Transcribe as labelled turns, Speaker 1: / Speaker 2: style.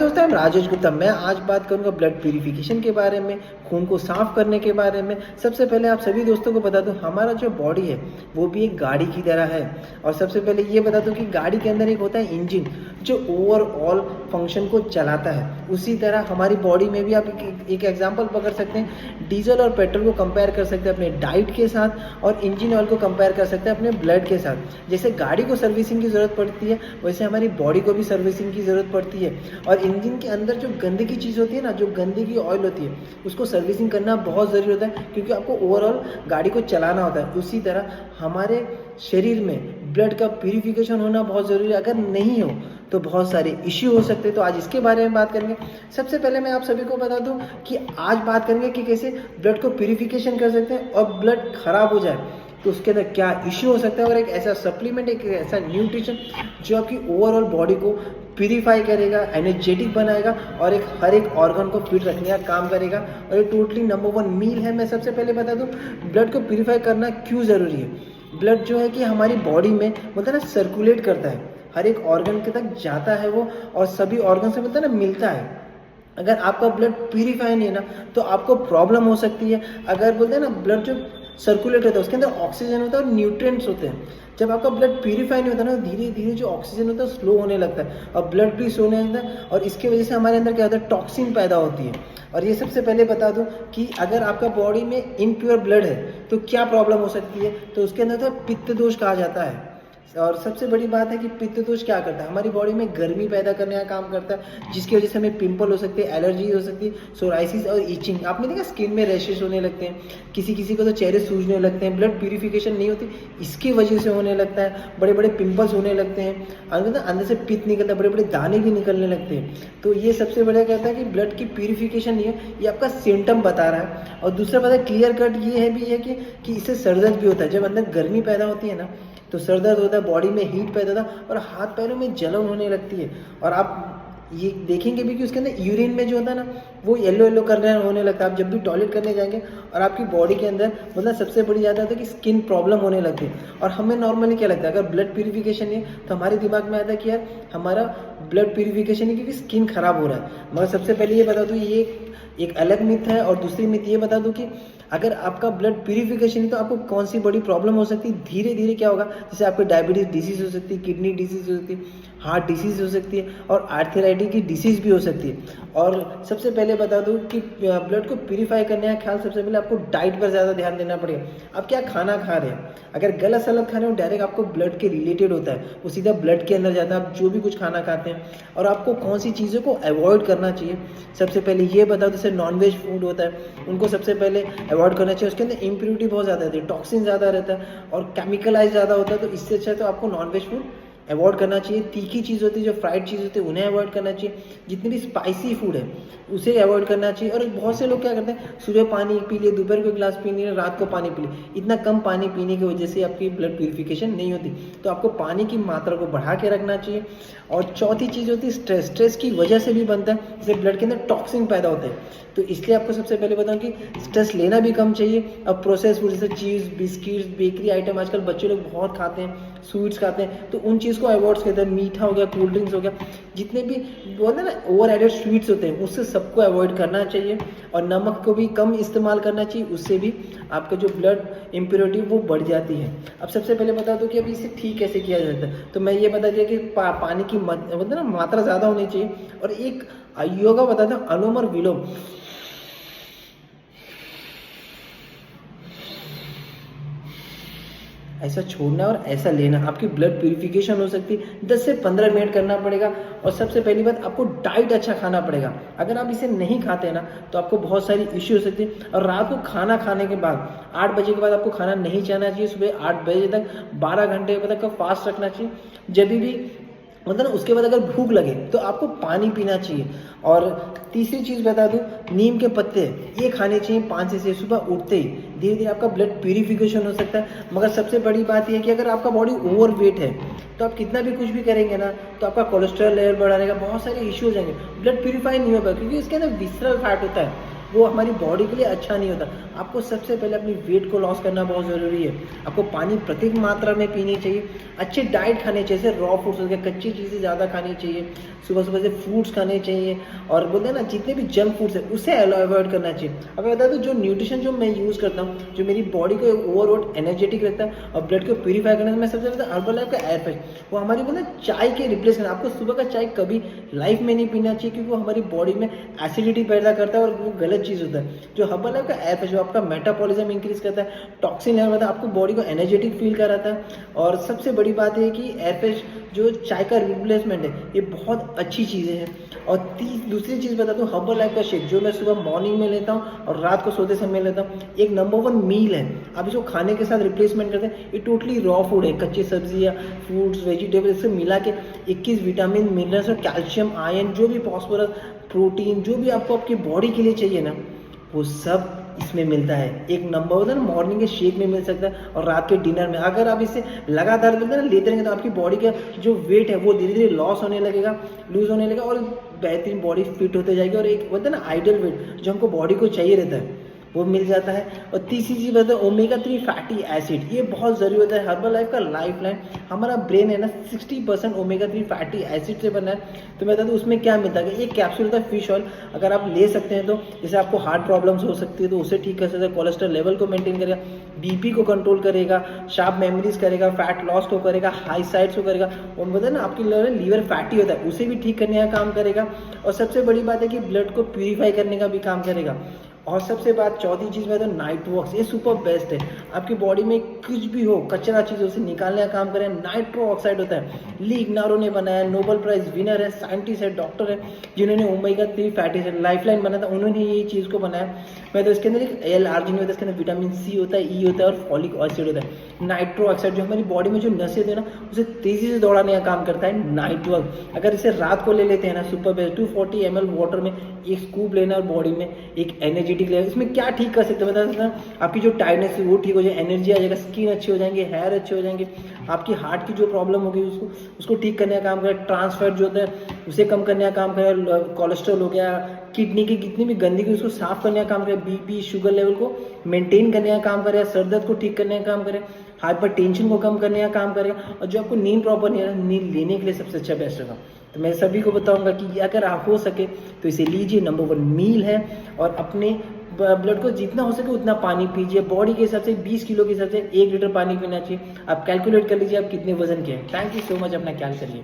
Speaker 1: दोस्तों, मैं राजेश गुप्ता। मैं आज बात करूंगा ब्लड प्यूरिफिकेशन के बारे में, खून को साफ करने के बारे में। सबसे पहले आप सभी दोस्तों को बता दूं, हमारा जो बॉडी है वो भी एक गाड़ी की तरह है। और सबसे पहले ये बता दूं कि गाड़ी के अंदर एक होता है इंजन जो ओवरऑल फंक्शन को चलाता है। उसी तरह हमारी बॉडी में भी आप एक एग्जाम्पल पकड़ सकते हैं। डीजल और पेट्रोल को कंपेयर कर सकते हैं अपने डाइट के साथ, और इंजन ऑयल को कंपेयर कर सकते हैं अपने ब्लड के साथ। जैसे गाड़ी को सर्विसिंग की ज़रूरत पड़ती है, वैसे हमारी बॉडी को भी सर्विसिंग की ज़रूरत पड़ती है। और इंजन के अंदर जो गंदगी चीज़ होती है ना, जो गंदगी ऑयल होती है, उसको सर्विसिंग करना बहुत ज़रूरी होता है, क्योंकि आपको ओवरऑल गाड़ी को चलाना होता है। उसी तरह हमारे शरीर में ब्लड का प्यूरिफिकेशन होना बहुत ज़रूरी है। अगर नहीं हो तो बहुत सारे इश्यू हो सकते हैं। तो आज इसके बारे में बात करेंगे। सबसे पहले मैं आप सभी को बता दूं कि आज बात करेंगे कि कैसे ब्लड को प्यूरिफिकेशन कर सकते हैं, और ब्लड खराब हो जाए तो उसके अंदर क्या इश्यू हो सकता है, और एक ऐसा सप्लीमेंट, एक ऐसा न्यूट्रिशन जो आपकी ओवरऑल बॉडी को प्यूरिफाई करेगा, एनर्जेटिक बनाएगा, और हर एक ऑर्गन को फिट रखने का काम करेगा। और ये टोटली नंबर 1 मील है। मैं सबसे पहले बता दूं ब्लड को प्यूरिफाई करना क्यों ज़रूरी है। ब्लड जो है कि हमारी बॉडी में बोलते हैं ना सर्कुलेट करता है, हर एक ऑर्गन के तक जाता है वो, और सभी ऑर्गन से बोलते हैं ना मिलता है। अगर आपका ब्लड प्यूरिफाई नहीं है ना तो आपको प्रॉब्लम हो सकती है। अगर बोलते हैं ना ब्लड जो सर्कुलेट होता है उसके अंदर ऑक्सीजन होता है और न्यूट्रिएंट्स होते हैं। जब आपका ब्लड प्यूरिफाई नहीं होता ना, धीरे धीरे जो ऑक्सीजन होता है स्लो होने लगता है, और ब्लड भी स्लो होने लगता है, और इसके वजह से हमारे अंदर क्या होता है, टॉक्सिन पैदा होती है। और ये सबसे पहले बता दूं कि अगर आपका बॉडी में इम्प्योर ब्लड है तो क्या प्रॉब्लम हो सकती है। तो उसके अंदर तो पित्त दोष कहा जाता है। और सबसे बड़ी बात है कि पित्त दोष क्या करता है, हमारी बॉडी में गर्मी पैदा करने का काम करता है, जिसकी वजह से हमें पिंपल हो सकते हैं, एलर्जी हो सकती है, सोराइसिस और ईचिंग। आपने देखा स्किन में रैशेस होने लगते हैं, किसी किसी को तो चेहरे सूजने लगते हैं। ब्लड प्यूरिफिकेशन नहीं होती, इसकी वजह से होने लगता है। बड़े बड़े पिंपल्स होने लगते हैं, अंदर से पित्त निकलता है, बड़े बड़े दाने भी निकलने लगते हैं। तो ये सबसे बड़ा कहता है कि ब्लड की प्यूरिफिकेशन नहीं है, ये आपका सिम्टम बता रहा है। और दूसरा पता है क्लियर कट ये है भी है कि इससे सर दर्द भी होता है। जब अंदर गर्मी पैदा होती है ना तो सर दर्द होता है, बॉडी में हीट पैदा होता है, और हाथ पैरों में जलन होने लगती है। और आप ये देखेंगे भी कि उसके अंदर यूरिन में जो होता है ना वो येलो येलो करने होने लगता है। आप जब भी टॉयलेट करने जाएंगे और आपकी बॉडी के अंदर मतलब सबसे बड़ी ज़्यादा होता है कि स्किन प्रॉब्लम होने लगती है। और हमें नॉर्मली क्या लगता है, अगर ब्लड प्यूरिफिकेशन नहीं है तो हमारे दिमाग में आता है कि यार हमारा ब्लड प्यूरिफिकेशन है क्योंकि स्किन खराब हो रहा है। मगर सबसे पहले ये बता दूँ, ये एक अलग मिथ है। और दूसरी मिथ ये बता दूँ कि अगर आपका ब्लड प्यूरिफिकेशन है तो आपको कौन सी बड़ी प्रॉब्लम हो सकती है। धीरे धीरे क्या होगा, जैसे आपको डायबिटीज डिसीज हो सकती है, किडनी डिसीज हो सकती है, हार्ट डिसीज हो सकती है, और आर्थराइटिस की डिसीज भी हो सकती है। और सबसे पहले बता दूं कि ब्लड को प्यूरिफाई करने का ख्याल सबसे पहले आपको डाइट पर ज़्यादा ध्यान देना पड़ेगा। आप क्या खाना खा रहे हैं, अगर गलत सलत खा रहे हो डायरेक्ट आपको ब्लड के रिलेटेड होता है, वो सीधा ब्लड के अंदर जाता है। आप जो भी कुछ खाना खाते हैं, और आपको कौन सी चीज़ों को अवॉइड करना चाहिए। सबसे पहले ये बता दो, जैसे नॉनवेज फूड होता है उनको सबसे पहले अवॉइड करना चाहिए। उसके अंदर इम्प्योरिटी बहुत ज़्यादा रहती है, टॉक्सिन ज़्यादा रहता है, और केमिकलाइज ज़्यादा होता है। तो इससे अच्छा तो आपको नॉनवेज फूड अवॉइड करना चाहिए। तीखी चीज़ होती है, जो फ्राइड चीज़ होती है, उन्हें अवॉइड करना चाहिए। जितनी भी स्पाइसी फूड है उसे अवॉइड करना चाहिए। और बहुत से लोग क्या करते हैं, सुबह पानी पी लिए, दोपहर को एक गिलास पी लिए, रात को पानी पी लिए। इतना कम पानी पीने की वजह से आपकी ब्लड प्यूरिफिकेशन नहीं होती। तो आपको पानी की मात्रा को बढ़ा के रखना चाहिए। और चौथी चीज़ होती है स्ट्रेस। स्ट्रेस की वजह से भी बनता है, जैसे ब्लड के अंदर टॉक्सिन पैदा होते हैं। तो इसलिए आपको सबसे पहले बताऊं कि स्ट्रेस लेना भी कम चाहिए। अब प्रोसेस फूड जैसे चीज़, बिस्किट्स, बेकरी आइटम आजकल बच्चे लोग बहुत खाते हैं, स्वीट्स खाते हैं, तो उन चीज़ को अवॉइड करते हैं। मीठा हो गया, कोल्ड ड्रिंक्स हो गया, जितने भी बोलते हैं ना ओवर एडेड स्वीट्स होते हैं, उससे सबको अवॉइड करना चाहिए। और नमक को भी कम इस्तेमाल करना चाहिए, उससे भी आपका जो ब्लड इम्प्योरिटी वो बढ़ जाती है। अब सबसे पहले बता दो कि अभी इसे ठीक कैसे किया जाता है। तो मैं ये बता दिया कि पानी की मतलब ना मात्रा ज़्यादा होनी चाहिए। और एक योगा बता दो, अनुलोम और विलोम। ऐसा छोड़ना और ऐसा लेना, आपकी ब्लड प्यूरिफिकेशन हो सकती है। 10 से 15 मिनट करना पड़ेगा। और सबसे पहली बात, आपको डाइट अच्छा खाना पड़ेगा। अगर आप इसे नहीं खाते ना तो आपको बहुत सारी इश्यू हो सकती है। और रात को खाना खाने के बाद 8 बजे के बाद आपको खाना नहीं खाना चाहिए। सुबह 8 बजे तक 12 घंटे तक का फास्ट रखना चाहिए। जब भी मतलब ना उसके बाद अगर भूख लगे तो आपको पानी पीना चाहिए। और तीसरी चीज़ बता दूं, नीम के पत्ते ये खाने चाहिए 5 से सुबह उठते ही। धीरे धीरे आपका ब्लड प्यूरिफिकेशन हो सकता है। मगर सबसे बड़ी बात यह है कि अगर आपका बॉडी ओवर वेट है तो आप कितना भी कुछ भी करेंगे ना तो आपका कोलेस्ट्रॉल लेवल बढ़ा रहेगा, बहुत सारे इश्यू हो जाएंगे, ब्लड प्यूरिफाई नहीं होगा, क्योंकि इसके अंदर विसरल फैट होता है, वो हमारी बॉडी के लिए अच्छा नहीं होता। आपको सबसे पहले अपनी वेट को लॉस करना बहुत ज़रूरी है। आपको पानी प्रत्येक मात्रा में पीनी चाहिए, अच्छे डाइट खाने चाहिए, जैसे रॉ फूड्स हो गए, कच्ची चीज़ें ज़्यादा खानी चाहिए, सुबह सुबह से फ्रूट्स खाने चाहिए और बोलते हैं ना जितने भी जंक फूड्स है उसे अवॉइड करना चाहिए। अब मैं बता दूँ जो न्यूट्रिशन जो मैं यूज़ करता हूँ, जो मेरी बॉडी को ओवरऑल एनर्जेटिक रखता है और ब्लड को प्यूरीफाई करने में मैं सबसे ज़्यादा हर्बल का एयर फ्रेश, वो हमारी बोलते हैं चाय के रिप्लेस करना। आपको सुबह का चाय कभी लाइफ में नहीं पीना चाहिए क्योंकि वो हमारी बॉडी में एसिडिटी पैदा करता है और वो गलत चीज़ होता है। जो हर्बल लाइफ का एयर फ्रेश जो आपका मेटाबॉलिज्म इंक्रीज करता है, टॉक्सिन लेवल बढ़ता है, आपको बॉडी को एनर्जेटिक फील कराता है। और सबसे बड़ी बात है कि एयर फ्रेश जो चाय का रिप्लेसमेंट है, ये बहुत अच्छी चीज़ें हैं। और दूसरी चीज़ बताता हूँ, हर्बल लाइफ का शेक जो मैं सुबह मॉर्निंग में लेता हूँ और रात को सोते समय लेता हूँ, एक नंबर 1 मील है। आप इसको खाने के साथ रिप्लेसमेंट करते हैं, ये टोटली रॉ फूड है, कच्ची सब्जी या फ्रूट्स वेजिटेबल इससे मिला के 21 विटामिन मिनरल्स और कैल्शियम आयरन जो भी फॉस्फोरस प्रोटीन जो भी आपको आपकी बॉडी के लिए चाहिए ना, वो सब इसमें मिलता है। एक नंबर होता है ना, मॉर्निंग के शेक में मिल सकता है और रात के डिनर में। अगर आप इसे लगातार लेते रहेंगे तो आपकी बॉडी का जो वेट है वो धीरे धीरे लॉस होने लगेगा, लूज होने लगेगा और बेहतरीन बॉडी फिट होते जाएगी। और एक होता है ना आइडियल वेट जो हमको बॉडी को चाहिए रहता है वो मिल जाता है। और तीसरी चीज़ बताए ओमेगा 3 फैटी एसिड, ये बहुत ज़रूरी होता है। हर्बल लाइफ का लाइफ लाइन, हमारा ब्रेन है ना 60% ओमेगा 3 फैटी एसिड से बना है। तो मैं बता दूँ उसमें क्या मिलता है, एक कैप्सूल होता है फिश ऑयल, अगर आप ले सकते हैं तो जैसे आपको हार्ट प्रॉब्लम्स हो सकती है तो उसे ठीक कर सकते हैं, कोलेस्ट्रॉल लेवल को मेंटेन करेगा, बीपी को कंट्रोल करेगा, शार्प मेमोरीज करेगा, फैट लॉस को करेगा, हाई साइड्स को करेगा। और बताए ना आपकी लीवर फैटी होता है उसे भी ठीक करने का काम करेगा। और सबसे बड़ी बात है कि ब्लड को प्यूरीफाई करने का भी काम करेगा। और सबसे बात चौथी चीज़ में तो नाइट वॉक्स, ये सुपर बेस्ट है। आपकी बॉडी में कुछ भी हो कचरा चीज़ उसे निकालने का काम करें। नाइट्रो ऑक्साइड होता है, ली इग्नारो ने बनाया, नोबेल प्राइज विनर है, साइंटिस्ट है, डॉक्टर है जिन्होंने ओमेगा 3 फैटी एसिड लाइफलाइन बनाया था, उन्होंने ये चीज़ को बनाया। मैं तो इसके अंदर एक एल आर्जिन होता है, इसके अंदर विटामिन सी होता है, ई होता है और फॉलिक एसिड होता है। नाइट्रो ऑक्साइड जो हमारी बॉडी में जो नसें थे ना उसे तेज़ी से दौड़ाने का काम करता है नाइट वॉक। अगर इसे रात को ले लेते हैं ना सुपर बेस्ट 240 ml वाटर में एक स्कूप लेना और बॉडी में एक एनर्जेटिक लेना। इसमें क्या ठीक कर सकते हैं बता सकते हैं, आपकी जो टायर्डनेस है वो ठीक हो जाए, एनर्जी आ जाएगा, स्किन अच्छी हो जाएंगे, हेयर अच्छे हो जाएंगे, आपकी हार्ट की जो प्रॉब्लम होगी उसको ठीक करने का काम करे, ट्रांसफैट जो होता है उसे कम करने का काम करे, कोलेस्ट्रॉल हो गया, किडनी की जितनी भी गंदगी उसको साफ करने का काम करे, बीपी शुगर लेवल को मेंटेन करने का काम करे, सर दर्द को ठीक करने का काम करे, हाइपर टेंशन को कम करने का काम करेगा। और जो आपको नींद प्रॉपर नहीं है, नींद लेने के लिए सबसे अच्छा बेस्ट होगा। तो मैं सभी को बताऊंगा कि अगर आप हो सके तो इसे लीजिए, नंबर 1 मील है। और अपने ब्लड को जितना हो सके उतना पानी पीजिए, बॉडी के हिसाब से 20 किलो के हिसाब से 1 लीटर पानी पीना चाहिए। आप कैलकुलेट कर लीजिए आप कितने वजन के हैं। थैंक यू सो मच, अपना ख्याल करिए।